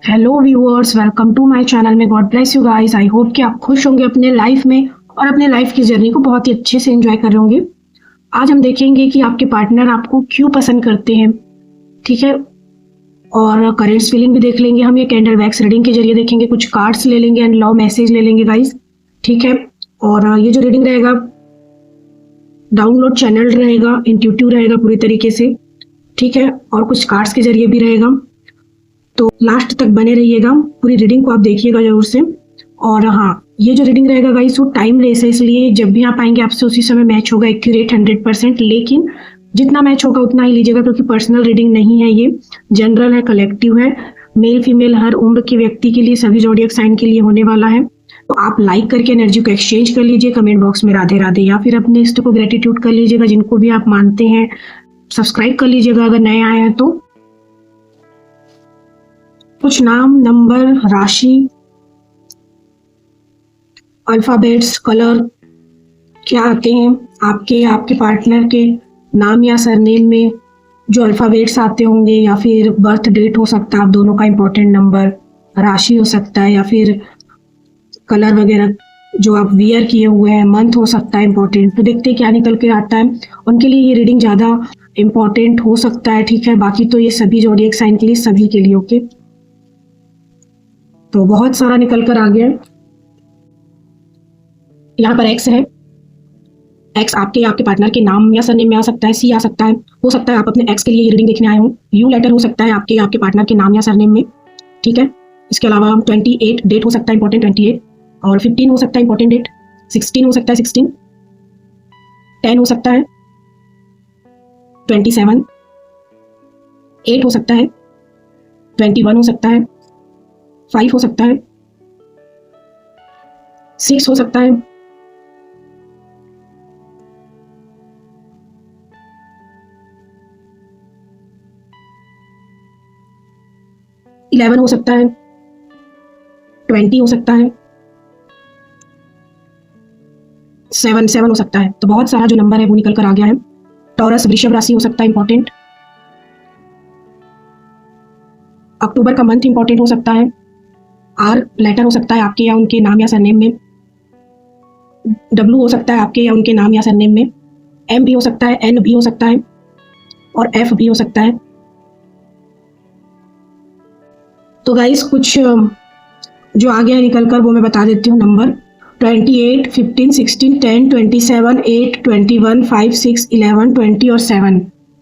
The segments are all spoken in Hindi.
Hello viewers, welcome to my channel में। God bless you guys. I hope कि आप खुश होंगे अपने लाइफ में और अपने लाइफ की जर्नी को बहुत ही अच्छे से एंजॉय कर रहे होंगे। आज हम देखेंगे कि आपके पार्टनर आपको क्यों पसंद करते हैं, ठीक है। और करेंट्स फीलिंग भी देख लेंगे हम, ये कैंडल वैक्स रीडिंग के जरिए देखेंगे। कुछ कार्ड्स ले लेंगे एंड लव मैसेज ले लेंगे गाइस, ठीक है। और ये जो रीडिंग रहेगा डाउनलोड चैनल रहेगा, इंट्यूटिव रहेगा पूरी तरीके से, ठीक है। और कुछ कार्ड्स के जरिए भी रहेगा, तो लास्ट तक बने रहिएगा। पूरी रीडिंग को आप देखिएगा जरूर से। और हाँ, ये जो रीडिंग रहेगा गाइस वो टाइमलेस है, इसलिए जब भी आप आएंगे आपसे उसी समय मैच होगा, एक्यूरेट 100%। लेकिन जितना मैच होगा उतना ही लीजिएगा, क्योंकि पर्सनल रीडिंग नहीं है, ये जनरल है, कलेक्टिव है। मेल फीमेल हर उम्र के व्यक्ति के लिए, सभी ज़ोडिएक साइन के लिए होने वाला है। तो आप लाइक करके एनर्जी को एक्सचेंज कर लीजिए कमेंट बॉक्स में राधे राधे, या फिर अपने इष्ट को ग्रेटिट्यूड कर लीजिएगा, जिनको भी आप मानते हैं। सब्सक्राइब कर लीजिएगा अगर नए आए हैं तो। कुछ नाम, नंबर, राशि, अल्फाबेट्स, कलर क्या आते हैं आपके पार्टनर के नाम या सरनेम में जो अल्फाबेट्स आते होंगे, या फिर बर्थ डेट हो सकता है आप दोनों का इंपॉर्टेंट नंबर, राशि हो सकता है, या फिर कलर वगैरह जो आप वियर किए हुए हैं, मंथ हो सकता है इंपॉर्टेंट। तो देखते हैं क्या निकल के आता है। उनके लिए ये रीडिंग ज़्यादा इंपॉर्टेंट हो सकता है, ठीक है। बाकी तो ये सभी ज़ोडिएक साइन के लिए, सभी के लिए, ओके। तो बहुत सारा निकल कर आ गया। यहाँ पर एक्स है। एक्स आपके पार्टनर के नाम या सरनेम में आ सकता है, सी आ सकता है, हो सकता है आप अपने एक्स के लिए रीडिंग देखने आए हो। यू लेटर हो सकता है आपके पार्टनर के नाम या सरनेम में, ठीक है। इसके अलावा 28 डेट हो सकता है इंपॉर्टेंट 28, और 15 हो सकता है इंपॉर्टेंट डेट, 16 हो सकता है 16, 10 हो सकता है 27, 8 हो सकता है 21, हो सकता है 5 हो सकता है 6 हो सकता है 11 हो सकता है 20 हो सकता है 7 हो सकता है। तो बहुत सारा जो नंबर है वो निकल कर आ गया है। टॉरस वृषभ राशि हो सकता है इंपॉर्टेंट। अक्टूबर का मंथ इंपॉर्टेंट हो सकता है। आर लेटर हो सकता है आपके या उनके नाम या सरनेम में। डब्ल्यू हो सकता है आपके या उनके नाम या सरनेम में। एम भी हो सकता है, एन भी हो सकता है, और एफ भी हो सकता है। तो गाइस कुछ जो आ गया निकल कर वो मैं बता देती हूँ। नंबर 28, 15, 16, 10, 27, 8, 21, 5, 6, 11, 20 और 7।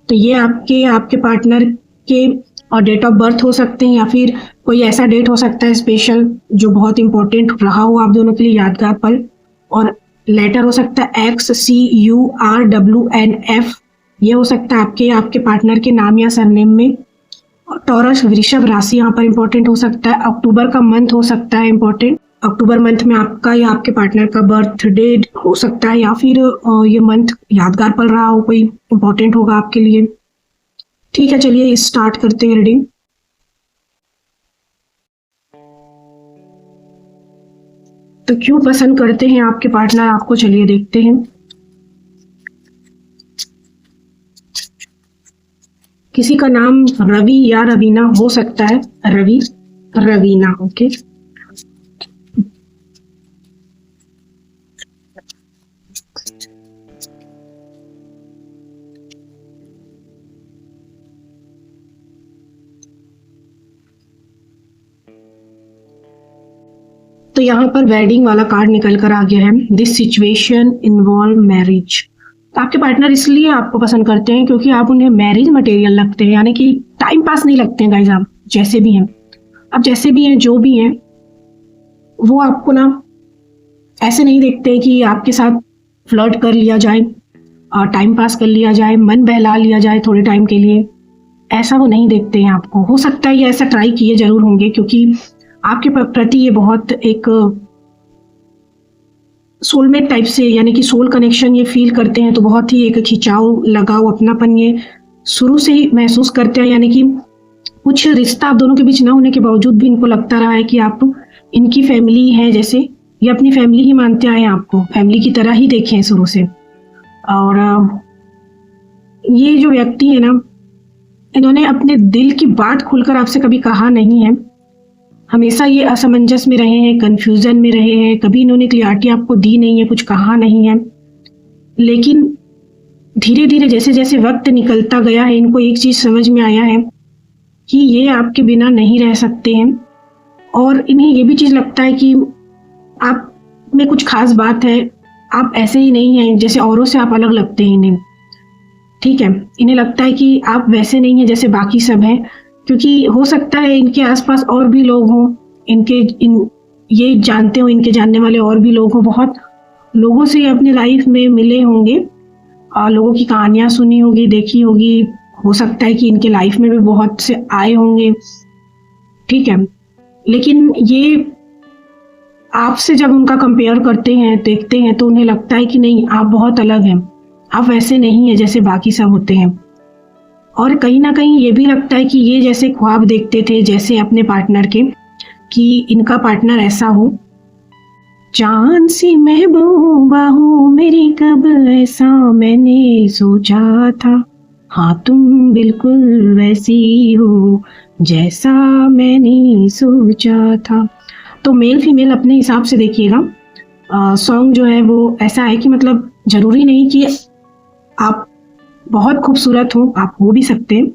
तो ये आपके पार्टनर के और डेट ऑफ बर्थ हो सकते हैं, या फिर कोई ऐसा डेट हो सकता है स्पेशल जो बहुत इंपॉर्टेंट रहा हो आप दोनों के लिए, यादगार पल। और लेटर हो सकता है X, C, U, R, W, N, F. ये हो सकता है आपके पार्टनर के नाम या सरनेम में। टॉरस वृषभ राशि यहाँ पर इंपॉर्टेंट हो सकता है। अक्टूबर का मंथ हो सकता है इंपॉर्टेंट। अक्टूबर मंथ में आपका या आपके पार्टनर का बर्थ डे हो सकता है, या फिर ये मंथ यादगार पल रहा हो, कोई इंपॉर्टेंट होगा आपके लिए, ठीक है। चलिए स्टार्ट करते हैं रीडिंग। तो क्यों पसंद करते हैं आपके पार्टनर आपको, चलिए देखते हैं। किसी का नाम रवि या रवीना हो सकता है, रवि, रवीना, ओके। तो यहाँ पर वेडिंग वाला कार्ड निकल कर आ गया है। This situation involve marriage. तो आपके पार्टनर इसलिए आपको पसंद करते हैं क्योंकि आप उन्हें मैरिज मटेरियल लगते हैं, यानी कि टाइम पास नहीं लगते हैं गाइस। आप जैसे भी हैं, आप जैसे भी हैं, जो भी हैं, वो आपको ना ऐसे नहीं देखते हैं कि आपके साथ फ्लर्ट कर लिया जाए और टाइम पास कर लिया जाए, मन बहला लिया जाए थोड़े टाइम के लिए, ऐसा वो नहीं देखते हैं आपको। हो सकता है ये ऐसा ट्राई किए जरूर होंगे, क्योंकि आपके प्रति ये बहुत एक सोलमेट टाइप से, यानी कि सोल कनेक्शन ये फील करते हैं। तो बहुत ही एक खिंचाव, लगाव, अपनापन ये शुरू से ही महसूस करते हैं। यानी कि कुछ रिश्ता आप दोनों के बीच ना होने के बावजूद भी इनको लगता रहा है कि आप इनकी फैमिली है, जैसे ये अपनी फैमिली ही मानते आए हैं, आपको फैमिली की तरह ही देखे हैं शुरू से। और ये जो व्यक्ति है ना, इन्होंने अपने दिल की बात खुलकर आपसे कभी कहा नहीं है, हमेशा ये असमंजस में रहे हैं, कन्फ्यूज़न में रहे हैं, कभी इन्होंने क्लियरिटी आपको दी नहीं है, कुछ कहा नहीं है। लेकिन धीरे-धीरे जैसे-जैसे वक़्त निकलता गया है, इनको एक चीज़ समझ में आया है कि ये आपके बिना नहीं रह सकते हैं और इन्हें ये भी चीज़ लगता है कि आप में कुछ ख़ास बात है, आप ऐसे ही नहीं हैं, जैसे औरों से आप अलग लगते हैं इन्हें, ठीक है? इन्हें लगता है कि आप वैसे नहीं हैं जैसे बाकी सब हैं, क्योंकि हो सकता है इनके आस-पास और भी लोग हों, ये जानते हों, इनके जानने वाले और भी लोग हों, बहुत लोगों से ये अपनी लाइफ़ में मिले होंगे और लोगों की कहानियाँ सुनी होगी, देखी होगी, हो सकता है कि इनके लाइफ़ में भी बहुत से आए होंगे, ठीक है? लेकिन ये आपसे जब उनका कंपेयर करते हैं, देखते हैं तो उन्हें लगता है कि नहीं, आप बहुत अलग हैं, आप वैसे नहीं हैं जैसे बाकी सब होते हैं। और कहीं न कहीं ये भी लगता है कि ये जैसे ख्वाब देखते थे जैसे अपने पार्टनर के, कि इनका पार्टनर ऐसा हो, चाँद सी महबूबा हो मेरी, कब ऐसा मैंने सोचा था, हाँ तुम बिल्कुल वैसी हो जैसा मैंने सोचा था। तो मेल फीमेल अपने हिसाब से देखिएगा। सॉन्ग जो है वो ऐसा है कि मतलब ज़रूरी नहीं कि आप बहुत खूबसूरत हो, आप हो भी सकते हैं,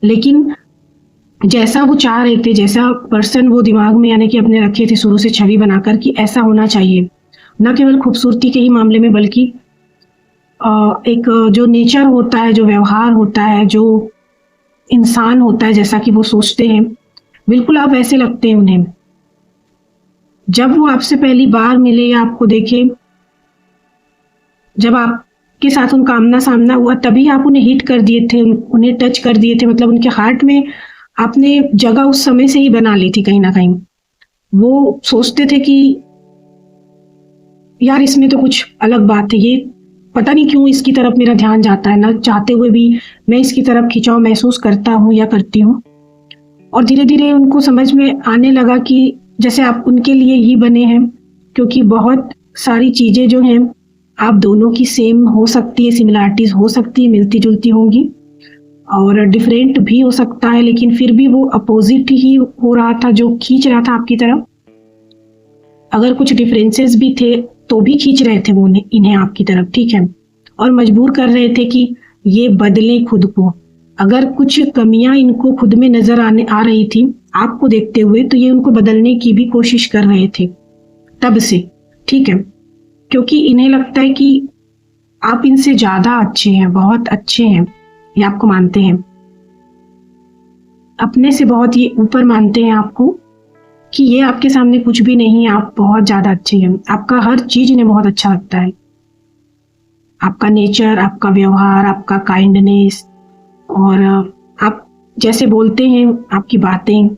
लेकिन जैसा वो चाह रहे थे, जैसा पर्सन वो दिमाग में यानी कि अपने रखे थे शुरू से छवि बनाकर कि ऐसा होना चाहिए, न केवल खूबसूरती के ही मामले में बल्कि एक जो नेचर होता है, जो व्यवहार होता है, जो इंसान होता है, जैसा कि वो सोचते हैं, बिल्कुल आप वैसे लगते हैं उन्हें। जब वो आपसे पहली बार मिले या आपको देखे, जब आपके साथ उनका आमना-सामना हुआ, तभी आप उन्हें हिट कर दिए थे, उन्हें टच कर दिए थे, मतलब उनके हार्ट में आपने जगह उस समय से ही बना ली थी कहीं न कहीं। वो सोचते थे कि यार इसमें तो कुछ अलग बात है, ये पता नहीं क्यों इसकी तरफ मेरा ध्यान जाता है, ना चाहते हुए भी मैं इसकी तरफ खिंचाव महसूस करता हूँ या करती हूँ। और धीरे-धीरे उनको समझ में आने लगा कि जैसे आप उनके लिए ही बने हैं, क्योंकि बहुत सारी चीज़ें जो हैं आप दोनों की सेम हो सकती है, सिमिलैरिटीज़ हो सकती है, मिलती-जुलती होंगी और डिफरेंट भी हो सकता है, लेकिन फिर भी वो अपोज़िट ही हो रहा था जो खींच रहा था आपकी तरफ। अगर कुछ डिफरेंसेस भी थे तो भी खींच रहे थे वो इन्हें आपकी तरफ, ठीक है? और मजबूर कर रहे थे कि ये बदलें खुद को। अगर कुछ कमियां इनको खुद में नजर आ रही थी आपको देखते हुए, तो ये उनको बदलने की भी कोशिश कर रहे थे तब से, ठीक है? क्योंकि इन्हें लगता है कि आप इनसे ज़्यादा अच्छे हैं, बहुत अच्छे हैं, ये आपको मानते हैं। अपने से बहुत ये ऊपर मानते हैं आपको कि ये आपके सामने कुछ भी नहीं है, आप बहुत ज़्यादा अच्छे हैं। आपका हर चीज़ इन्हें बहुत अच्छा लगता है। आपका नेचर, आपका व्यवहार, आपका काइंडनेस और आप जैसे बोलते हैं, आपकी बातें,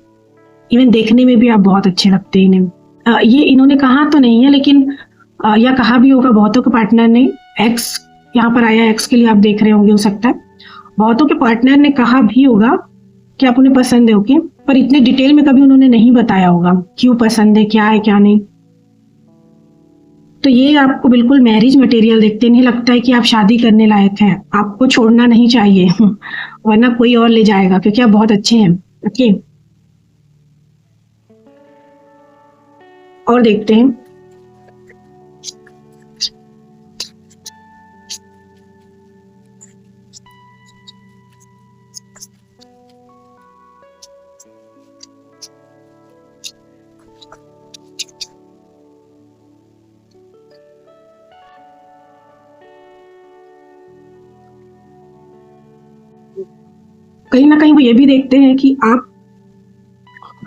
इवन देखने में भी आप बहुत अच्छे लगते हैं इन्हें। ये इन्होंने कहा तो नहीं है, लेकिन या कहा भी होगा बहुतों के पार्टनर ने। एक्स यहाँ पर आया, एक्स के लिए आप देख रहे होंगे, हो सकता है बहुतों के पार्टनर ने कहा भी होगा कि आप उन्हें पसंद है, ओके, पर इतने डिटेल में कभी उन्होंने नहीं बताया होगा क्यों पसंद है, क्या है, क्या नहीं। तो ये आपको बिल्कुल मैरिज मटेरियल देखते नहीं, लगता है कि आप शादी करने लायक हैं, आपको छोड़ना नहीं चाहिए वरना कोई और ले जाएगा, क्योंकि आप बहुत अच्छे हैं, ओके। और देखते हैं कहीं ना कहीं वो ये भी देखते हैं कि आप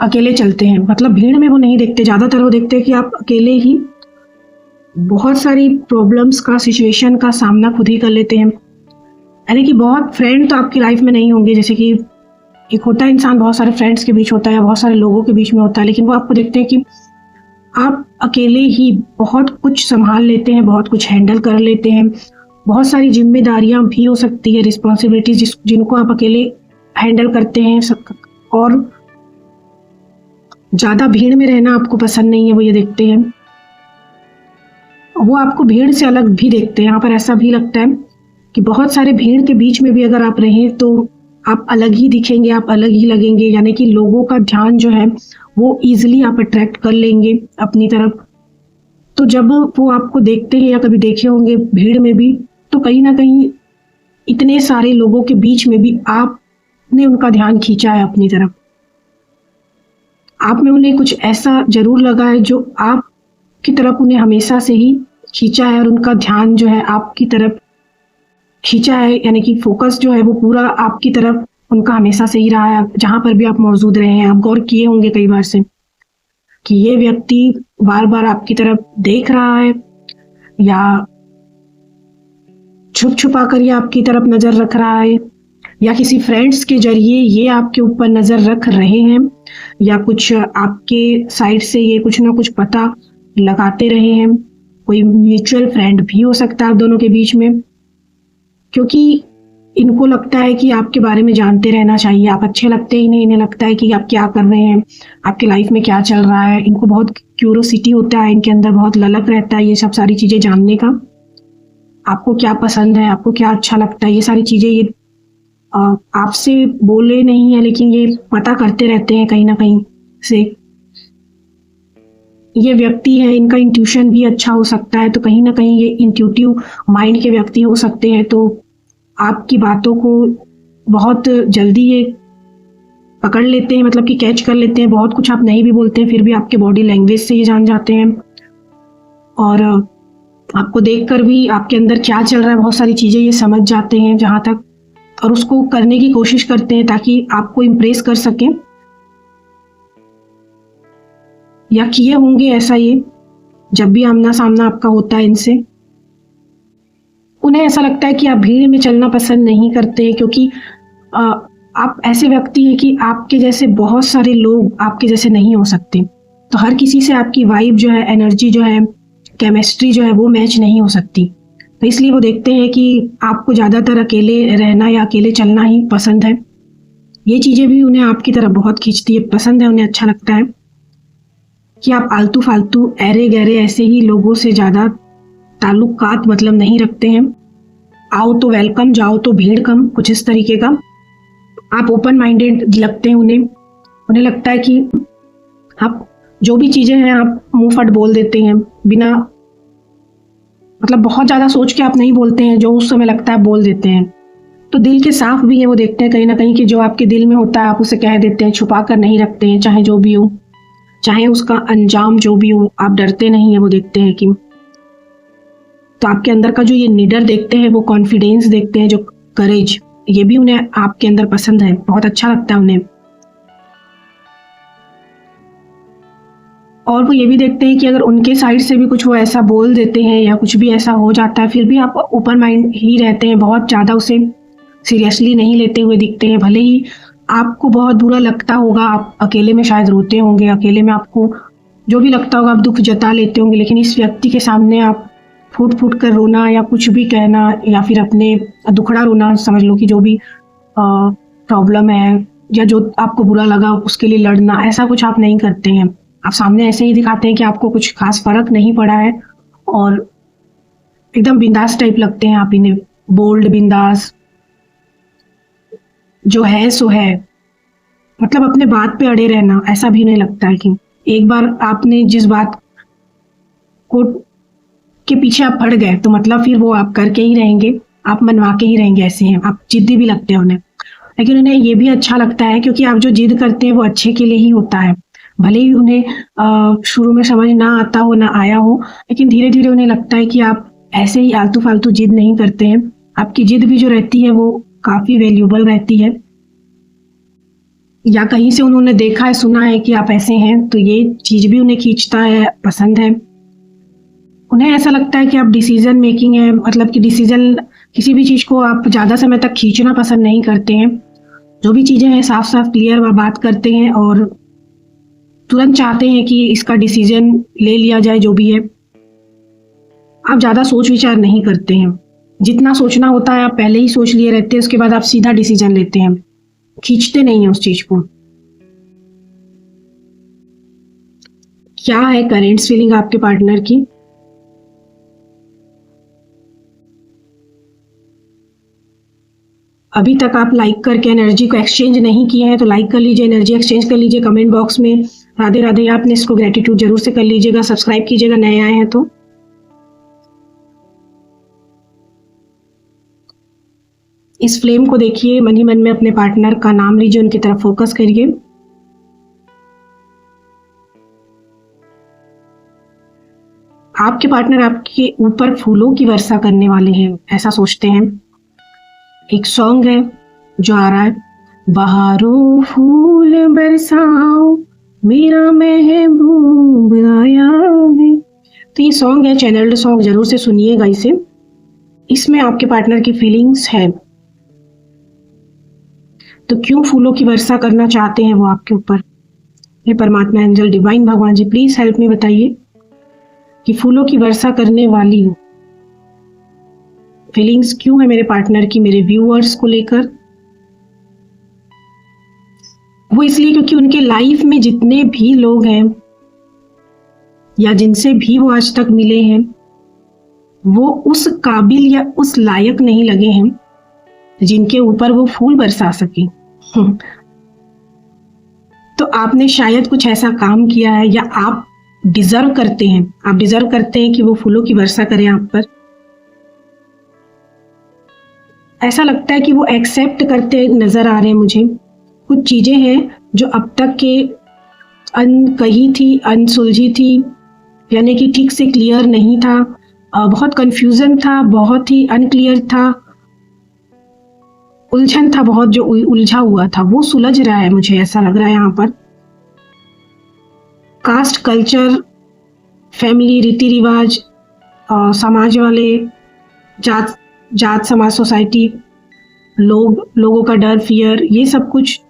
अकेले चलते हैं, मतलब भीड़ में वो नहीं देखते, ज़्यादातर वो देखते हैं कि आप अकेले ही बहुत सारी प्रॉब्लम्स का, सिचुएशन का सामना खुद ही कर लेते हैं। यानी कि बहुत फ्रेंड तो आपकी लाइफ में नहीं होंगे, जैसे कि एक होता है इंसान बहुत सारे फ्रेंड्स के बीच होता है या बहुत सारे लोगों के बीच में होता है, लेकिन वो आपको देखते हैं कि आप अकेले ही बहुत कुछ संभाल लेते हैं, बहुत कुछ हैंडल कर लेते हैं, बहुत सारी जिम्मेदारियां भी हो सकती है, रिस्पॉन्सिबिलिटीज जिनको आप अकेले हैंडल करते हैं। और ज़्यादा भीड़ में रहना आपको पसंद नहीं है, वो ये देखते हैं। वो आपको भीड़ से अलग भी देखते हैं। यहाँ पर ऐसा भी लगता है कि बहुत सारे भीड़ के बीच में भी अगर आप रहें तो आप अलग ही दिखेंगे, आप अलग ही लगेंगे, यानी कि लोगों का ध्यान जो है वो ईजिली आप अट्रैक्ट कर लेंगे अपनी तरफ। तो जब वो आपको देखते हैं या कभी देखे होंगे भीड़ में भी, तो कहीं ना कहीं इतने सारे लोगों के बीच में भी आपने उनका ध्यान खींचा है अपनी तरफ। आप में उन्हें कुछ ऐसा जरूर लगा है जो आपकी तरफ उन्हें हमेशा से ही खींचा है, और उनका ध्यान जो है आपकी तरफ खींचा है, यानी कि फोकस जो है वो पूरा आपकी तरफ उनका हमेशा से ही रहा है। जहां पर भी आप मौजूद रहे हैं, आप गौर किए होंगे कई बार से कि ये व्यक्ति बार बार आपकी तरफ देख रहा है, या छुप छुपा कर ये आपकी तरफ नजर रख रहा है, या किसी फ्रेंड्स के जरिए ये आपके ऊपर नजर रख रहे हैं, या कुछ आपके साइड से ये कुछ ना कुछ पता लगाते रहे हैं। कोई म्यूचुअल फ्रेंड भी हो सकता है आप दोनों के बीच में, क्योंकि इनको लगता है कि आपके बारे में जानते रहना चाहिए। आप अच्छे लगते ही नहीं, इन्हें लगता है कि आप क्या कर रहे हैं, आपके लाइफ में क्या चल रहा है। इनको बहुत क्यूरोसिटी होता है, इनके अंदर बहुत ललक रहता है ये सब सारी चीजें जानने का। आपको क्या पसंद है, आपको क्या अच्छा लगता है, ये सारी चीजें ये आपसे बोले नहीं है, लेकिन ये पता करते रहते हैं कहीं ना कहीं से। ये व्यक्ति है, इनका इंट्यूशन भी अच्छा हो सकता है, तो कहीं ना कहीं ये इंट्यूटिव माइंड के व्यक्ति हो सकते हैं। तो आपकी बातों को बहुत जल्दी ये पकड़ लेते हैं, मतलब कि कैच कर लेते हैं। बहुत कुछ आप नहीं भी बोलते हैं, फिर भी आपके बॉडी लैंग्वेज से ये जान जाते हैं, और आपको देखकर भी आपके अंदर क्या चल रहा है बहुत सारी चीजें ये समझ जाते हैं जहां तक, और उसको करने की कोशिश करते हैं ताकि आपको इम्प्रेस कर सकें, या किए होंगे ऐसा ये जब भी आमना सामना आपका होता है इनसे। उन्हें ऐसा लगता है कि आप भीड़ में चलना पसंद नहीं करते हैं, क्योंकि आप ऐसे व्यक्ति हैं कि आपके जैसे बहुत सारे लोग आपके जैसे नहीं हो सकते। तो हर किसी से आपकी वाइब जो है, एनर्जी जो है, केमिस्ट्री जो है वो मैच नहीं हो सकती। तो इसलिए वो देखते हैं कि आपको ज़्यादातर अकेले रहना या अकेले चलना ही पसंद है। ये चीज़ें भी उन्हें आपकी तरफ बहुत खींचती है, पसंद है, उन्हें अच्छा लगता है कि आप आलतू फालतू ऐरे गहरे ऐसे ही लोगों से ज़्यादा ताल्लुकात मतलब नहीं रखते हैं। आओ तो वेलकम, जाओ तो भीड़ कम, कुछ इस तरीके का। आप ओपन माइंडेड लगते हैं उन्हें लगता है कि आप जो भी चीज़ें हैं आप मुंह फट बोल देते हैं, बिना मतलब बहुत ज़्यादा सोच के आप नहीं बोलते हैं, जो उस समय लगता है बोल देते हैं। तो दिल के साफ भी है, वो देखते हैं कहीं ना कहीं कि जो आपके दिल में होता है आप उसे कह देते हैं, छुपा कर नहीं रखते हैं, चाहे जो भी हो, चाहे उसका अंजाम जो भी हो, आप डरते नहीं है। वो देखते हैं कि तो आपके अंदर का जो ये निडर देखते हैं, वो कॉन्फिडेंस देखते हैं, जो करेज, ये भी उन्हें आपके अंदर पसंद है, बहुत अच्छा लगता है उन्हें। और वो ये भी देखते हैं कि अगर उनके साइड से भी कुछ वो ऐसा बोल देते हैं या कुछ भी ऐसा हो जाता है, फिर भी आप ओपन माइंड ही रहते हैं, बहुत ज़्यादा उसे सीरियसली नहीं लेते हुए दिखते हैं। भले ही आपको बहुत बुरा लगता होगा, आप अकेले में शायद रोते होंगे, अकेले में आपको जो भी लगता होगा आप दुख जता लेते होंगे, लेकिन इस व्यक्ति के सामने आप फूट फूट कर रोना या कुछ भी कहना, या फिर अपने दुखड़ा रोना, समझ लो कि जो भी प्रॉब्लम है या जो आपको बुरा लगा उसके लिए लड़ना, ऐसा कुछ आप नहीं करते हैं। आप सामने ऐसे ही दिखाते हैं कि आपको कुछ खास फर्क नहीं पड़ा है, और एकदम बिंदास टाइप लगते हैं आप इन्हें, बोल्ड, बिंदास, जो है सो है, मतलब अपने बात पे अड़े रहना। ऐसा भी नहीं लगता है कि एक बार आपने जिस बात को के पीछे आप पड़ गए तो मतलब फिर वो आप करके ही रहेंगे, आप मनवा के ही रहेंगे। ऐसे हैं आप, जिद्दी भी लगते हैं उन्हें। लेकिन उन्हें ये भी अच्छा लगता है क्योंकि आप जो जिद करते हैं वो अच्छे के लिए ही होता है। भले ही उन्हें शुरू में समझ ना आता हो, ना आया हो, लेकिन धीरे धीरे उन्हें लगता है कि आप ऐसे ही आलतू फालतू जिद नहीं करते हैं। आपकी जिद भी जो रहती है वो काफी वैल्यूबल रहती है, या कहीं से उन्होंने देखा है, सुना है कि आप ऐसे हैं, तो ये चीज भी उन्हें खींचता है, पसंद है। उन्हें ऐसा लगता है कि आप डिसीजन मेकिंग है, मतलब कि डिसीजन, किसी भी चीज को आप ज्यादा समय तक खींचना पसंद नहीं करते हैं। जो भी चीजें हैं साफ साफ क्लियर बात करते हैं, और तुरंत चाहते हैं कि इसका डिसीजन ले लिया जाए जो भी है। आप ज्यादा सोच विचार नहीं करते हैं, जितना सोचना होता है आप पहले ही सोच लिए रहते हैं, उसके बाद आप सीधा डिसीजन लेते हैं, खींचते नहीं है उस चीज को। क्या है करेंट फीलिंग आपके पार्टनर की? अभी तक आप लाइक करके एनर्जी को एक्सचेंज नहीं किए हैं तो लाइक कर लीजिए, एनर्जी एक्सचेंज कर लीजिए। कमेंट बॉक्स में राधे राधे आपने इसको ग्रेटिट्यूड जरूर से कर लीजिएगा। सब्सक्राइब कीजिएगा नए आए हैं तो। इस फ्लेम को देखिए, मन ही मन में अपने पार्टनर का नाम लीजिए, उनकी तरफ फोकस करिए। आपके पार्टनर आपके ऊपर फूलों की वर्षा करने वाले हैं, ऐसा सोचते हैं। एक सॉन्ग है जो आ रहा है, बहारों फूल बरसाओ मेरा महबूब आया है। तो ये सॉन्ग है, चैनल्ड सॉन्ग, जरूर से सुनिएगा इसे। इसमें आपके पार्टनर की फीलिंग्स है। तो क्यों फूलों की वर्षा करना चाहते हैं वो आपके ऊपर? ये परमात्मा, एंजल, डिवाइन भगवान जी प्लीज हेल्प मी, बताइए कि फूलों की वर्षा करने वाली फीलिंग्स क्यों है मेरे पार्टनर की मेरे व्यूअर्स को लेकर। वो इसलिए क्योंकि उनके लाइफ में जितने भी लोग हैं या जिनसे भी वो आज तक मिले हैं वो उस काबिल या उस लायक नहीं लगे हैं जिनके ऊपर वो फूल बरसा सके। तो आपने शायद कुछ ऐसा काम किया है या आप डिजर्व करते हैं, आप डिजर्व करते हैं कि वो फूलों की वर्षा करें आप पर। ऐसा लगता है कि वो एक्सेप्ट करते नजर आ रहे हैं मुझे। कुछ चीजें हैं जो अब तक के अनकही थी, अनसुलझी थी, यानी कि ठीक से क्लियर नहीं था, बहुत कंफ्यूजन था, बहुत ही अनक्लियर था, उलझन था, बहुत जो उलझा हुआ था वो सुलझ रहा है, मुझे ऐसा लग रहा है। यहाँ पर कास्ट, कल्चर, फैमिली, रीति रिवाज, समाज वाले, जात समाज, सोसाइटी, लोगों का डर, फियर, ये सब कुछ,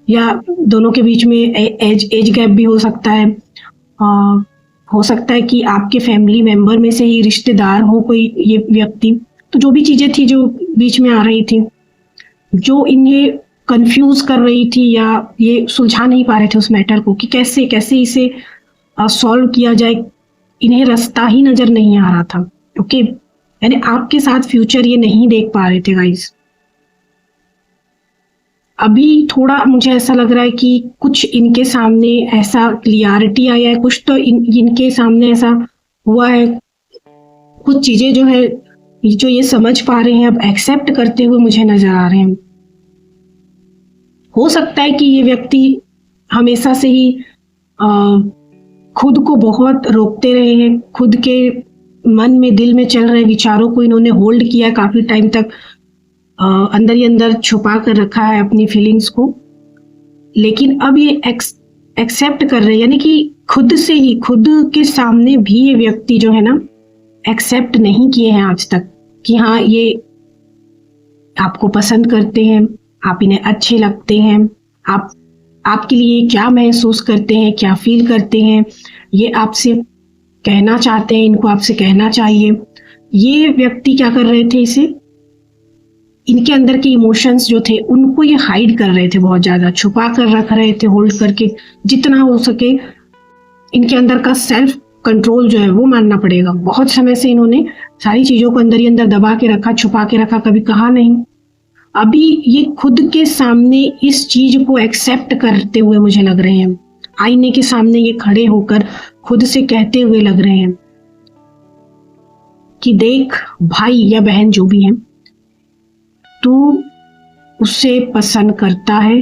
या दोनों के बीच में एज गैप भी हो सकता है। हो सकता है कि आपके फैमिली मेंबर में से ही रिश्तेदार हो कोई ये व्यक्ति। तो जो भी चीजें थी जो बीच में आ रही थी, जो इन्हें कंफ्यूज कर रही थी या ये सुलझा नहीं पा रहे थे उस मैटर को कि कैसे कैसे इसे सॉल्व किया जाए, इन्हें रास्ता ही नजर नहीं आ रहा था। ओके, यानी आपके साथ फ्यूचर ये नहीं देख पा रहे थे गाइस। अभी थोड़ा मुझे ऐसा लग रहा है कि कुछ इनके सामने ऐसा क्लियरिटी आया है, कुछ तो इनके सामने ऐसा हुआ है, कुछ चीजें जो है जो ये समझ पा रहे हैं, अब एक्सेप्ट करते हुए मुझे नजर आ रहे हैं। हो सकता है कि ये व्यक्ति हमेशा से ही खुद को बहुत रोकते रहे हैं, खुद के मन में, दिल में चल रहे विचारों को इन्होंने होल्ड किया है काफी टाइम तक, अंदर ही अंदर छुपा कर रखा है अपनी फीलिंग्स को। लेकिन अब ये एक्सेप्ट कर रहे हैं, यानी कि खुद से ही, खुद के सामने भी ये व्यक्ति जो है ना एक्सेप्ट नहीं किए हैं आज तक कि हाँ ये आपको पसंद करते हैं, आप इन्हें अच्छे लगते हैं, आपके लिए क्या महसूस करते हैं, क्या फील करते हैं, ये आपसे कहना चाहते हैं, इनको आपसे कहना चाहिए। ये व्यक्ति क्या कर रहे थे, इसे, इनके अंदर के इमोशंस जो थे उनको ये हाइड कर रहे थे, बहुत ज्यादा छुपा कर रख रहे थे, होल्ड करके। जितना हो सके इनके अंदर का सेल्फ कंट्रोल जो है वो मानना पड़ेगा। बहुत समय से इन्होंने सारी चीजों को अंदर ही अंदर दबा के रखा, छुपा के रखा, कभी कहा नहीं। अभी ये खुद के सामने इस चीज को एक्सेप्ट करते हुए मुझे लग रहे हैं, आईने के सामने ये खड़े होकर खुद से कहते हुए लग रहे हैं कि देख भाई या बहन जो भी है, तू उसे पसंद करता है,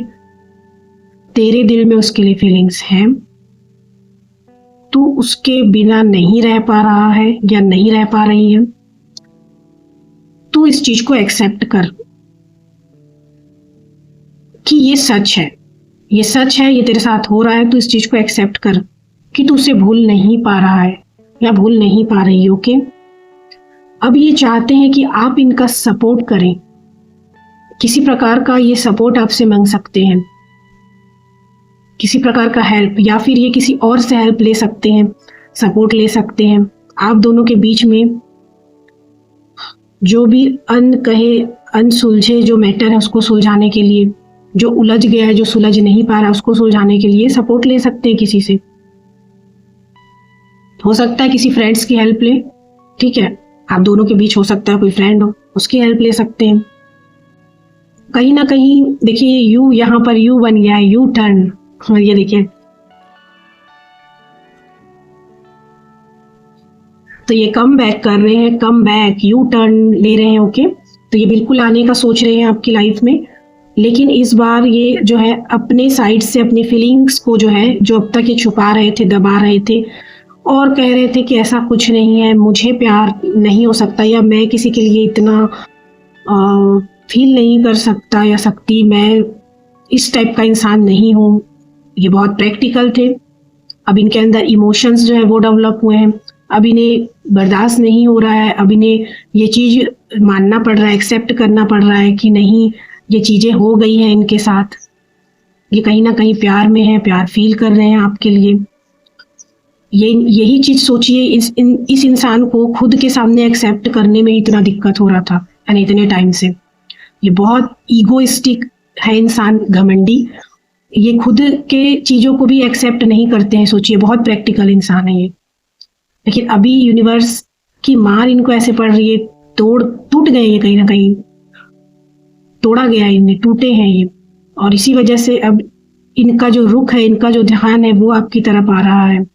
तेरे दिल में उसके लिए फीलिंग्स हैं, तू उसके बिना नहीं रह पा रहा है या नहीं रह पा रही है। तू इस चीज को एक्सेप्ट कर कि ये सच है, ये सच है, ये तेरे साथ हो रहा है। तू इस चीज को एक्सेप्ट कर कि तू उसे भूल नहीं पा रहा है या भूल नहीं पा रही। ओके, अब ये चाहते हैं कि आप इनका सपोर्ट करें, किसी प्रकार का ये सपोर्ट आपसे मांग सकते हैं, किसी प्रकार का हेल्प, या फिर ये किसी और से हेल्प ले सकते हैं, सपोर्ट ले सकते हैं। आप दोनों के बीच में जो भी अनकहे, अनसुलझे जो मैटर है उसको सुलझाने के लिए, जो उलझ गया है, जो सुलझ नहीं पा रहा उसको सुलझाने के लिए सपोर्ट ले सकते हैं किसी से। हो सकता है किसी फ्रेंड्स की हेल्प ले, ठीक है, आप दोनों के बीच हो सकता है कोई फ्रेंड हो, उसकी हेल्प ले सकते हैं। कहीं ना कहीं देखिए यू यहाँ पर यू बन गया है, यू टर्न। और ये देखिए, तो ये कम बैक कर रहे हैं, कम बैक यू टर्न ले रहे हैं। ओके, तो ये बिल्कुल आने का सोच रहे हैं आपकी लाइफ में, लेकिन इस बार ये जो है अपने साइड से अपनी फीलिंग्स को जो है, जो अब तक ये छुपा रहे थे, दबा रहे थे और कह रहे थे कि ऐसा कुछ नहीं है, मुझे प्यार नहीं हो सकता, या मैं किसी के लिए इतना फील नहीं कर सकता या सकती, मैं इस टाइप का इंसान नहीं हूँ। ये बहुत प्रैक्टिकल थे। अब इनके अंदर इमोशंस जो है वो डेवलप हुए हैं। अब इन्हें बर्दाश्त नहीं हो रहा है, अब इन्हें ये चीज़ मानना पड़ रहा है, एक्सेप्ट करना पड़ रहा है कि नहीं, ये चीज़ें हो गई हैं इनके साथ। ये कहीं ना कहीं प्यार में है, प्यार फील कर रहे हैं आपके लिए। यही चीज़ सोचिए, इस इंसान को खुद के सामने एक्सेप्ट करने में इतना दिक्कत हो रहा था यानी इतने टाइम से। ये बहुत ईगोइस्टिक है इंसान, घमंडी। ये खुद के चीज़ों को भी एक्सेप्ट नहीं करते हैं। सोचिए, बहुत प्रैक्टिकल इंसान है ये, लेकिन अभी यूनिवर्स की मार इनको ऐसे पड़ रही है, टूट गए ये, कहीं ना कहीं तोड़ा गया है इन्हें, टूटे हैं ये। और इसी वजह से अब इनका जो रुख है, इनका जो ध्यान है वो आपकी तरफ आ रहा है।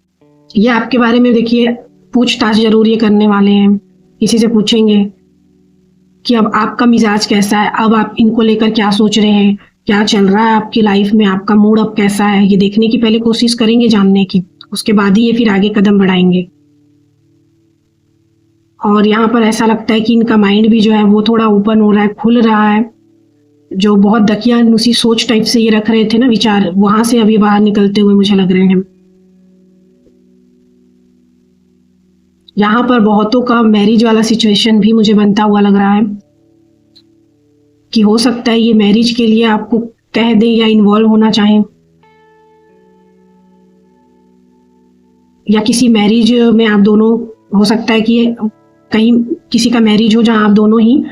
ये आपके बारे में देखिए पूछताछ जरूर ये करने वाले हैं, किसी से पूछेंगे कि अब आपका मिजाज कैसा है, अब आप इनको लेकर क्या सोच रहे हैं, क्या चल रहा है आपकी लाइफ में, आपका मूड अब कैसा है, ये देखने की पहले कोशिश करेंगे जानने की, उसके बाद ही ये फिर आगे कदम बढ़ाएंगे। और यहाँ पर ऐसा लगता है कि इनका माइंड भी जो है वो थोड़ा ओपन हो रहा है, खुल रहा है। जो बहुत दकियानुसी सोच टाइप से ये रख रहे थे ना विचार, वहां से अभी बाहर निकलते हुए मुझे लग रहे हैं। यहाँ पर बहुतों का मैरिज वाला सिचुएशन भी मुझे बनता हुआ लग रहा है कि हो सकता है ये मैरिज के लिए आपको कह दें या इन्वॉल्व होना चाहें, या किसी मैरिज में आप दोनों, हो सकता है कि कहीं किसी का मैरिज हो जहां आप दोनों ही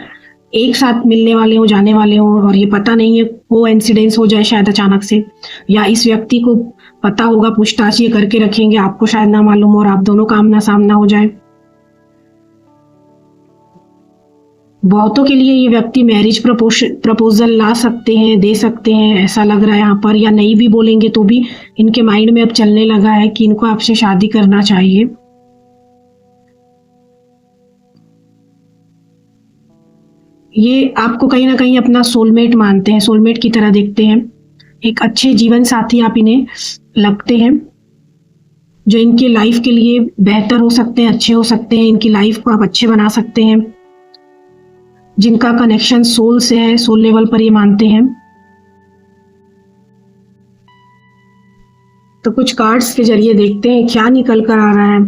एक साथ मिलने वाले हो, जाने वाले हो, और ये पता नहीं है, वो इंसिडेंस हो जाए शायद अचानक से, या इस व्यक्ति को पता होगा, पूछताछ ये करके रखेंगे, आपको शायद ना मालूम हो और आप दोनों का आमना सामना हो जाए। बहुतों के लिए ये व्यक्ति मैरिज प्रपोजल ला सकते हैं, दे सकते हैं, ऐसा लग रहा है यहाँ पर, या नहीं भी बोलेंगे तो भी इनके माइंड में अब चलने लगा है कि इनको आपसे शादी करना चाहिए। ये आपको कहीं ना कहीं अपना सोलमेट मानते हैं, सोलमेट की तरह देखते हैं। एक अच्छे जीवन साथी आप इन्हें लगते हैं, जो इनके लाइफ के लिए बेहतर हो सकते हैं, अच्छे हो सकते हैं, इनकी लाइफ को आप अच्छे बना सकते हैं, जिनका कनेक्शन सोल से है, सोल लेवल पर ये मानते हैं। तो कुछ कार्ड्स के जरिए देखते हैं क्या निकल कर आ रहा है।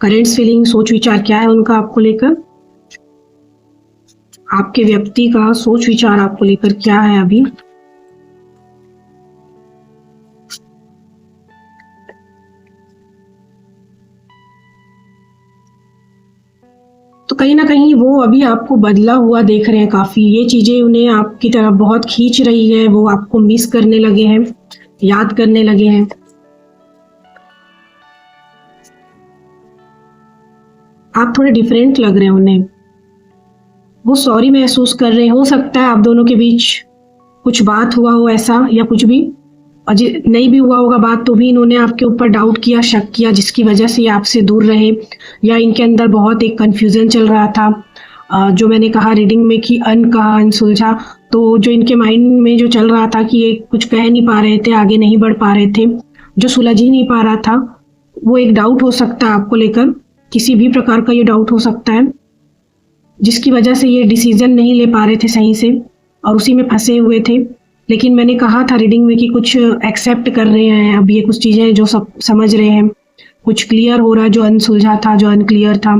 करेंट्स, फीलिंग, सोच विचार क्या है उनका आपको लेकर, आपके व्यक्ति का सोच विचार आपको लेकर क्या है अभी। तो कहीं ना कहीं वो अभी आपको बदला हुआ देख रहे हैं काफी, ये चीजें उन्हें आपकी तरफ बहुत खींच रही है, वो आपको मिस करने लगे हैं, याद करने लगे हैं। आप थोड़े डिफरेंट लग रहे हैं उन्हें, वो सॉरी महसूस कर रहे हैं। हो सकता है आप दोनों के बीच कुछ बात हुआ हो ऐसा, या कुछ भी अजय नहीं भी हुआ होगा बात, तो भी इन्होंने आपके ऊपर डाउट किया, शक किया, जिसकी वजह से ये आपसे दूर रहे, या इनके अंदर बहुत एक कंफ्यूजन चल रहा था। जो मैंने कहा रीडिंग में कि कहा अनसुलझा, तो जो इनके माइंड में जो चल रहा था कि ये कुछ कह नहीं पा रहे थे, आगे नहीं बढ़ पा रहे थे, जो सुलझ ही नहीं पा रहा था, वो एक डाउट हो सकता है आपको लेकर, किसी भी प्रकार का ये डाउट हो सकता है, जिसकी वजह से ये डिसीजन नहीं ले पा रहे थे सही से और उसी में फंसे हुए थे। लेकिन मैंने कहा था रीडिंग में कि कुछ एक्सेप्ट कर रहे हैं, अब ये कुछ चीज़ें जो सब समझ रहे हैं, कुछ क्लियर हो रहा है, जो अनसुलझा था, जो अनक्लियर था,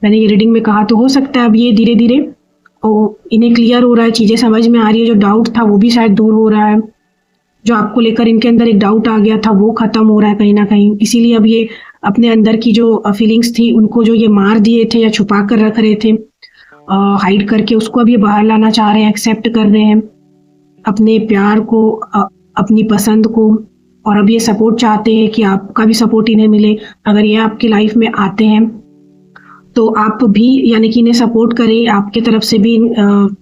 मैंने ये रीडिंग में कहा। तो हो सकता है अब ये धीरे धीरे इन्हें क्लियर हो रहा है, चीज़ें समझ में आ रही है, जो डाउट था वो भी शायद दूर हो रहा है, जो आपको लेकर इनके अंदर एक डाउट आ गया था वो खत्म हो रहा है कहीं ना कहीं। इसीलिए अब ये अपने अंदर की जो फीलिंग्स थी उनको जो ये मार दिए थे या छुपा कर रख रहे थे, हाइड करके, उसको अब ये बाहर लाना चाह रहे हैं, एक्सेप्ट कर रहे हैं अपने प्यार को, अपनी पसंद को, और अब ये सपोर्ट चाहते हैं कि आपका भी सपोर्ट इन्हें मिले अगर ये आपकी लाइफ में आते हैं। तो आप भी यानी कि इन्हें सपोर्ट करें, आपके तरफ से भी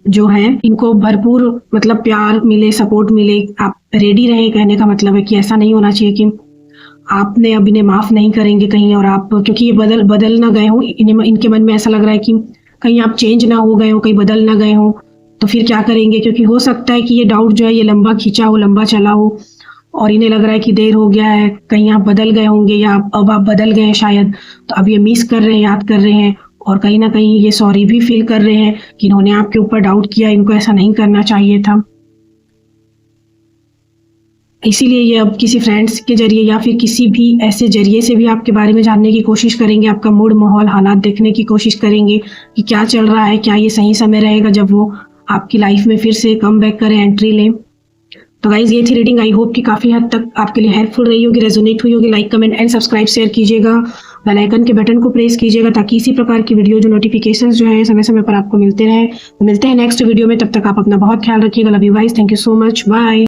जो है इनको भरपूर मतलब प्यार मिले, सपोर्ट मिले। आप रेडी रहें, कहने का मतलब है कि ऐसा नहीं होना चाहिए कि आपने अब इन्हें माफ़ नहीं करेंगे कहीं, और आप क्योंकि ये बदल ना गए हों, इनके मन में ऐसा लग रहा है कि कहीं आप चेंज ना हो गए हो, कहीं बदल ना गए हो, तो फिर क्या करेंगे? क्योंकि हो सकता है कि ये डाउट जो है ये लंबा खींचा हो, लंबा चला हो, और इन्हें लग रहा है कि देर हो गया है, कहीं आप बदल गए होंगे, या अब आप बदल गए हैं शायद, तो अब ये मिस कर रहे हैं, याद कर रहे हैं, और कहीं ना कहीं ये सॉरी भी फील कर रहे हैं कि इन्होंने आपके ऊपर डाउट किया, इनको ऐसा नहीं करना चाहिए था। इसीलिए ये अब किसी फ्रेंड्स के जरिए या फिर किसी भी ऐसे जरिए से भी आपके बारे में जानने की कोशिश करेंगे, आपका मूड, माहौल, हालात देखने की कोशिश करेंगे कि क्या चल रहा है, क्या ये सही समय रहेगा जब वो आपकी लाइफ में फिर से कम बैक करें, एंट्री लें। तो गाइज ये थी रीडिंग, आई होप कि काफ़ी हद तक आपके लिए हेल्पफुल रही होगी, रेजोनेट हुई होगी। Like, comment and subscribe share कीजिएगा, बेल आइकन के बटन को प्रेस कीजिएगा ताकि इसी प्रकार की वीडियो जो नोटिफिकेशंस जो है समय समय पर आपको मिलते रहें। तो मिलते हैं नेक्स्ट वीडियो में, तब तक आप अपना बहुत ख्याल रखिएगा। Love you guys, thank you so much, bye.